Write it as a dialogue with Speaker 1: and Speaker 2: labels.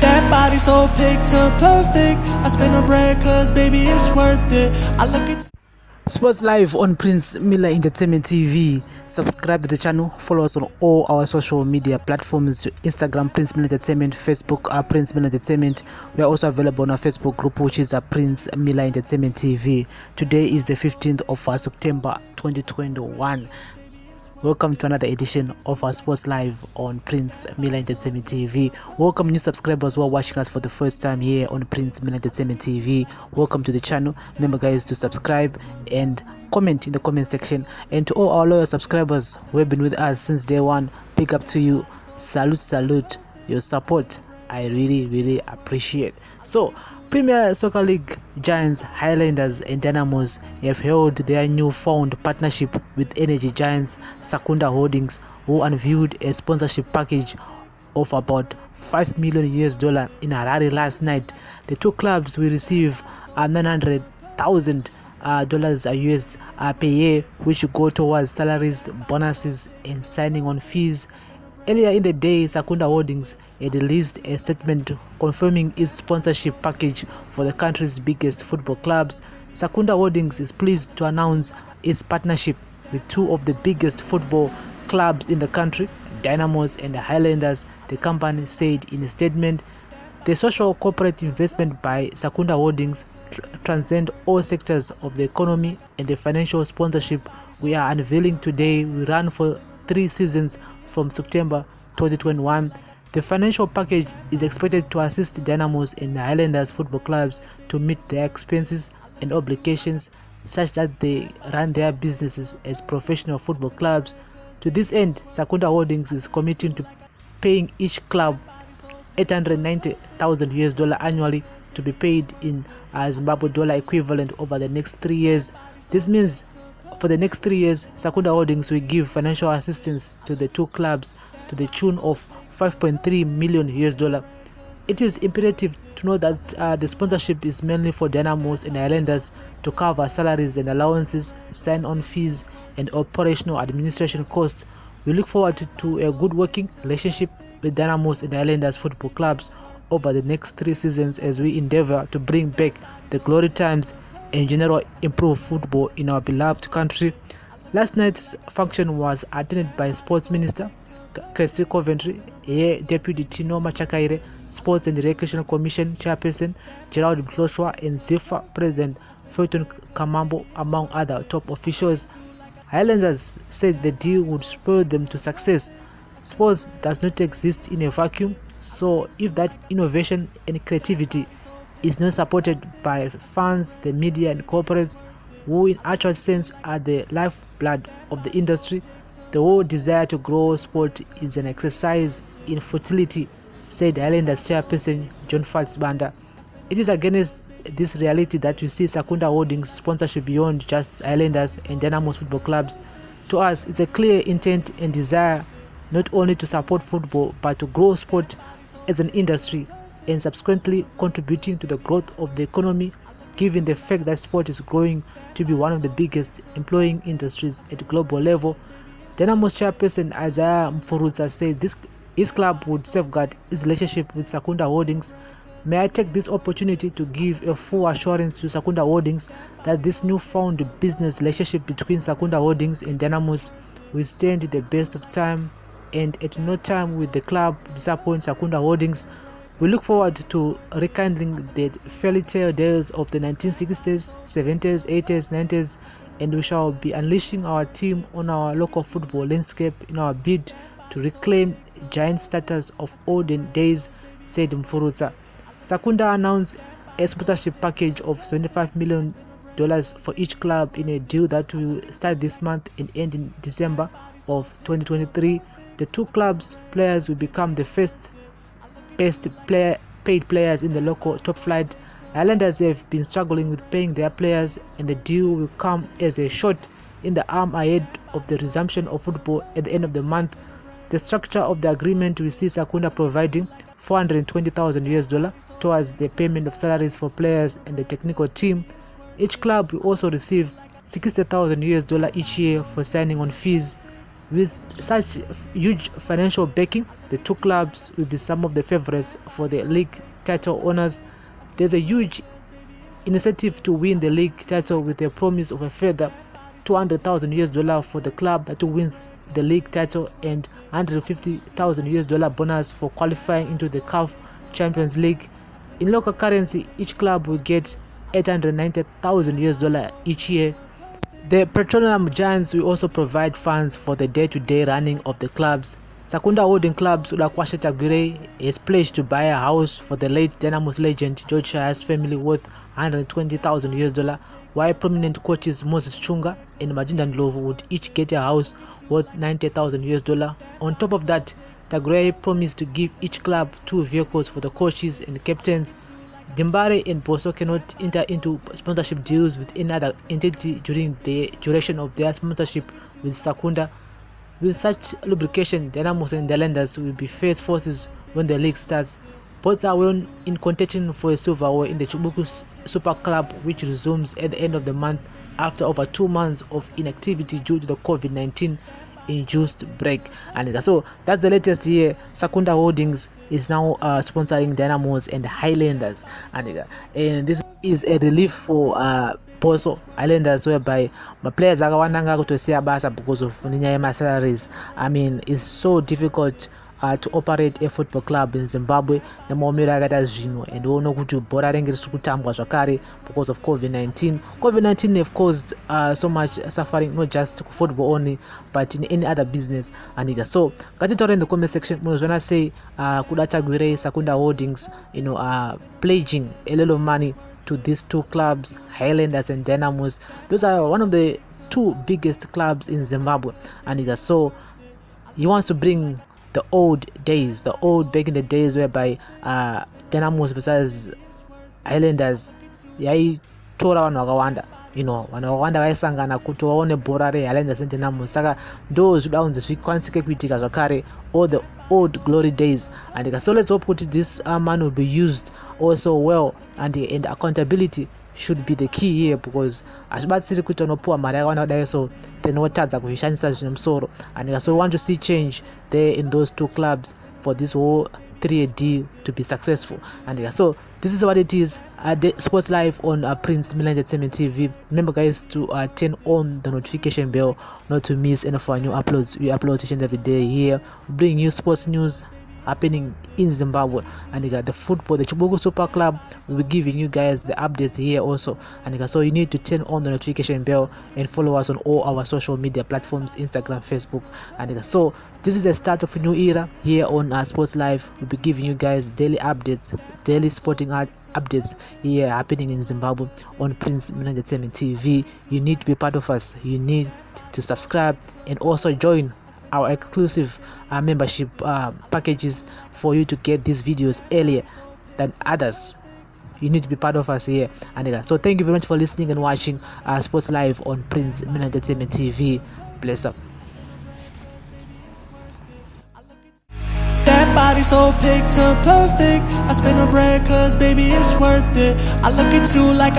Speaker 1: That body so picture perfect. I spend a bread cause baby it's worth it. I look at
Speaker 2: Sports Live on Prince Miller Entertainment TV. Subscribe to the channel. Follow us on all our social media platforms: Instagram Prince Miller Entertainment, Facebook Prince Miller Entertainment. We are also available on our Facebook group, which is Prince Miller Entertainment TV. Today is the 15th of September 2021. Welcome to another edition of our Sports Live on Prince Miller Entertainment TV. Welcome new subscribers who are watching us for the first time here on Prince Miller Entertainment TV. Welcome to the channel. Remember guys to subscribe and comment in the comment section. And to all our loyal subscribers who have been with us since day one, big up to you. Salute. Your support I really appreciate. So Premier Soccer League giants Highlanders and Dynamos have held their newfound partnership with energy giants Sakunda Holdings, who unveiled a sponsorship package of about $5 million in Harare last night. The two clubs will receive $900,000 US per year, which will go towards salaries, bonuses, and signing on fees. Earlier in the day, Sakunda Holdings had released a statement confirming its sponsorship package for the country's biggest football clubs. Sakunda Holdings is pleased to announce its partnership with two of the biggest football clubs in the country, Dynamos and the Highlanders, the company said in a statement. The social corporate investment by Sakunda Holdings transcends all sectors of the economy, and the financial sponsorship we are unveiling today will run for 3 seasons from September 2021. The financial package is expected to assist Dynamos and Highlanders football clubs to meet their expenses and obligations such that they run their businesses as professional football clubs. To this end, Sakunda Holdings is committing to paying each club $890,000 annually to be paid in Zimbabwe dollar equivalent over the next 3 years. This means for the next 3 years, Sakunda Holdings will give financial assistance to the two clubs to the tune of $5.3 million. It is imperative to know that the sponsorship is mainly for Dynamos and Highlanders to cover salaries and allowances, sign-on fees, and operational administration costs. We look forward to a good working relationship with Dynamos and Highlanders football clubs over the next 3 seasons as we endeavor to bring back the glory times and general improve football in our beloved country. Last night's function was attended by Sports Minister Christy Coventry, Deputy Tino Machakaire, Sports and Recreation Commission Chairperson Gerald Mhloshwa, and ZIFA President Fulton Kamambo, among other top officials. Highlanders said the deal would spur them to success. Sports does not exist in a vacuum, so if that innovation and creativity is not supported by fans, the media, and corporates, who in actual sense are the lifeblood of the industry, the whole desire to grow sport is an exercise in futility, said Highlanders chairperson John Fatsbanda. It is against this reality that we see Sakunda Holdings sponsorship beyond just Highlanders and Dynamos football clubs. To us, it's a clear intent and desire not only to support football but to grow sport as an industry and subsequently contributing to the growth of the economy, given the fact that sport is growing to be one of the biggest employing industries at global level. Dynamos chairperson Isaiah Mfurutsa said his club would safeguard its relationship with Sakunda Holdings. May I take this opportunity to give a full assurance to Sakunda Holdings that this newfound business relationship between Sakunda Holdings and Dynamos will stand the best of time, and at no time will the club disappoint Sakunda Holdings. We look forward to rekindling the fairy tale days of the 1960s, 70s, 80s, 90s, and we shall be unleashing our team on our local football landscape in our bid to reclaim giant status of olden days, said Mfurutsa. Sakunda announced a sponsorship package of $75 million for each club in a deal that will start this month and end in December of 2023. The two clubs' players will become the first paid players in the local top flight. Highlanders have been struggling with paying their players, and the deal will come as a shot in the arm ahead of the resumption of football at the end of the month. The structure of the agreement will see Sakunda providing $420,000 towards the payment of salaries for players and the technical team. Each club will also receive $60,000 each year for signing on fees. With such huge financial backing, the two clubs will be some of the favorites for the league title owners. There's a huge incentive to win the league title with a promise of a further $200,000 for the club that wins the league title and $150,000 bonus for qualifying into the CAF Champions League. In local currency, each club will get $890,000 each year. The petroleum giants will also provide funds for the day-to-day running of the clubs. Sakunda holding clubs Ulakwashe Tagwire is pledged to buy a house for the late Dynamo's legend George Shire's family worth $120,000, while prominent coaches Moses Chunga and Majinda Ndlovu would each get a house worth $90,000. On top of that, Tagwire promised to give each club 2 vehicles for the coaches and captains. Dembare and Bosso cannot enter into sponsorship deals with any other entity during the duration of their sponsorship with Sakunda. With such lubrication, Dynamos and the Lenders will be fierce forces when the league starts. Both are well in contention for a silverware in the Chibuku Super Club, which resumes at the end of the month after over 2 months of inactivity due to the COVID-19 induced break. And so that's the latest here. Sakunda Holdings is now sponsoring Dynamos and Highlanders, and this is a relief for Bosso Highlanders, whereby my players are wananga kutosiya basa because of ninya salaries. I mean, it's so difficult to operate a football club in Zimbabwe nemomira akata zvino, and wono kuti bhora renge riri kutambwa zvakare because of COVID-19 have caused so much suffering, not just football only but in any other business. And so ngatitaure in the comment section munozviona sei kuda Tagwire Sakunda Holdings pledging a little money to these two clubs, Highlanders and Dynamos. Those are one of the 2 biggest clubs in Zimbabwe, and so he wants to bring the old days, back in the days whereby Dynamos versus Highlanders yaitora vanhu vakawanda, vanhu vakawanda vaisangana kuti vaone bhora reHighlanders and Dynamos. Saka ndo zvida kunzi zvikwanisike kuitika zvakare, all the old glory days. And so let's hope that this man will be used also well, and accountability should be the key here, because azvibatsiri kuti unopuwa mari yakawanda kudai so then wotadza kuzvishandisa zvine musoro. And so we want to see change there in those 2 clubs for this whole 3-year deal to be successful. And so this is what it is at the Sports Live on Prince Milan Entertainment TV. Remember guys to turn on the notification bell not to miss any of our new uploads. We upload each and every day here. We bring you sports news happening in Zimbabwe, and the Chibuku Super Club will be giving you guys the updates here also. And so you need to turn on the notification bell and follow us on all our social media platforms, Instagram, Facebook. And so this is the start of a new era here on Sports Live. We'll be giving you guys daily updates, daily sporting updates here happening in Zimbabwe on Prince Milan Entertainment TV. You need to be part of us. You need to subscribe and also join our exclusive membership packages for you to get these videos earlier than others. You need to be part of us here. And so thank you very much for listening and watching Sports Live on Prince Milan Entertainment TV. Bless up.
Speaker 1: That body so picture perfect. I spin a bread cause baby it's worth it. I look at you like